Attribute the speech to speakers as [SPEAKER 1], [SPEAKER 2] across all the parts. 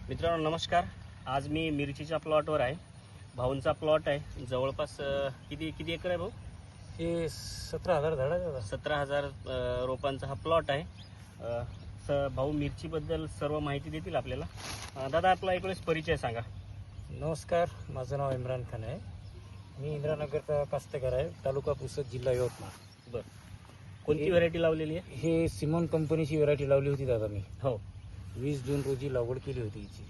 [SPEAKER 1] मित्रांनो नमस्कार. आज मी मिरचीच्या प्लॉटवर आहे. भाऊंचा प्लॉट आहे. जवळपास किती एकर आहे भाऊ?
[SPEAKER 2] हे 17,000 झाडाचा
[SPEAKER 1] 17,000 रोपांचा हा प्लॉट आहे. भाऊ मिरचीबद्दल सर्व माहिती देतील आपल्याला. दादा आपला एकवेळेस परिचय सांगा.
[SPEAKER 2] नमस्कार, माझं नाव इम्रान खान आहे. मी इंद्रानगरचा कास्तकार आहे, तालुका पुसद, जिल्हा यवतमाळ.
[SPEAKER 1] बरं, कोणती व्हरायटी लावलेली आहे?
[SPEAKER 2] हे सिमोन कंपनीची व्हरायटी लावली होती दादा मी.
[SPEAKER 1] हो,
[SPEAKER 2] 20 जून रोजी लागवड केली होती हिची.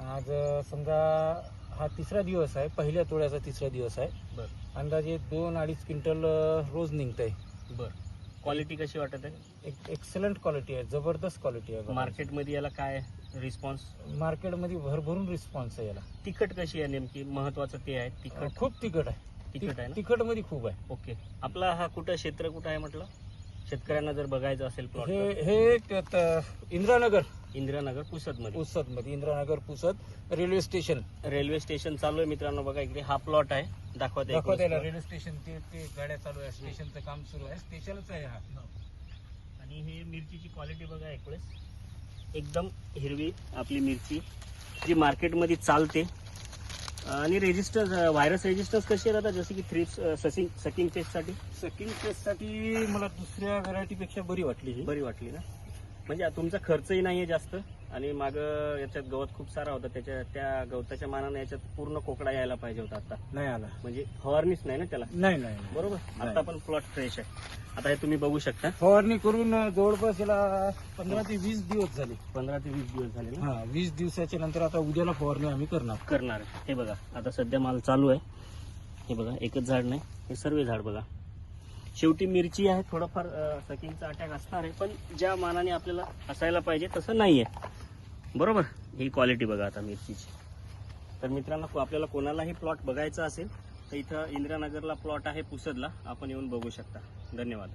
[SPEAKER 2] आज समजा हा तिसरा दिवस आहे, पहिल्या तोड्याचा तिसरा दिवस आहे.
[SPEAKER 1] बरं
[SPEAKER 2] अंदाजे 2-2.5 क्विंटल रोज निघत आहे.
[SPEAKER 1] बरं, क्वालिटी कशी वाटत आहे?
[SPEAKER 2] एक्सलंट क्वालिटी आहे, जबरदस्त क्वालिटी आहे.
[SPEAKER 1] मार्केटमध्ये याला काय रिस्पॉन्स?
[SPEAKER 2] मार्केटमध्ये भरभरून रिस्पॉन्स आहे याला.
[SPEAKER 1] तिखट कशी आहे नेमकी? महत्वाचं ते आहे. तिखट
[SPEAKER 2] खूप तिखट आहे.
[SPEAKER 1] तिखट आहे ना?
[SPEAKER 2] तिखट मध्ये खूप आहे.
[SPEAKER 1] ओके. आपला हा क्षेत्र कुठं आहे म्हटलं? शेतकऱ्यांना जर बघायचं असेल प्लॉट
[SPEAKER 2] हे
[SPEAKER 1] इंदिरानगर पुसद
[SPEAKER 2] मध्ये इंदिरानगर पुसद रेल्वे स्टेशन
[SPEAKER 1] चालू आहे मित्रांनो. बघा इकडे हा प्लॉट आहे. दाखवता
[SPEAKER 2] दाखवतायला रेल्वे स्टेशन ते गाड्या चालू आहे, स्टेशनचं काम सुरू आहे, स्टेशनच आहे हा.
[SPEAKER 1] आणि हे मिरचीची क्वालिटी बघा एकवेळेस. एकदम हिरवी आपली मिरची जी मार्केटमध्ये चालते. आणि रेजिस्टन्स, व्हायरस रेजिस्टन्स कशी आहे आता? जसे की थ्रिप्स, सकिंग टेस्टसाठी
[SPEAKER 2] मला दुसऱ्या व्हरायटीपेक्षा बरी
[SPEAKER 1] वाटली ना. म्हणजे तुमचा खर्चही नाहीये जास्त आणि मागं याच्यात गवत खूप सारा होता. त्या गवताच्या मानाने याच्यात पूर्ण कोकडा यायला पाहिजे होता. आता
[SPEAKER 2] नाही आला,
[SPEAKER 1] म्हणजे फवारणीच नाही ना त्याला.
[SPEAKER 2] नाही
[SPEAKER 1] बरोबर. आता पण प्लॉट फ्रेश आहे. आता हे तुम्ही बघू शकता.
[SPEAKER 2] फवारणी करून जवळपास याला 15 ते 20 दिवस झाले.
[SPEAKER 1] 15 ते 20 दिवस झाले ना.
[SPEAKER 2] 20 दिवसाच्या नंतर आता उद्याला फवारणी आम्ही करणार.
[SPEAKER 1] हे बघा आता सध्या माल चालू आहे. हे बघा एकच झाड नाही, हे सर्व झाड बघा. शेवटी मिरची आहे, थोडंफार सकिंगचा अटॅक असणार आहे, पण ज्या मानाने आपल्याला असायला पाहिजे तसं नाहीये. बरोबर. ही क्वालिटी बघा आता मिरचीची. तर मित्रांनो, आपल्याला कोणालाही प्लॉट बघायचा असेल तर इथं इंदिरानगरला प्लॉट आहे, पुसदला. आपण येऊन बघू शकता. धन्यवाद.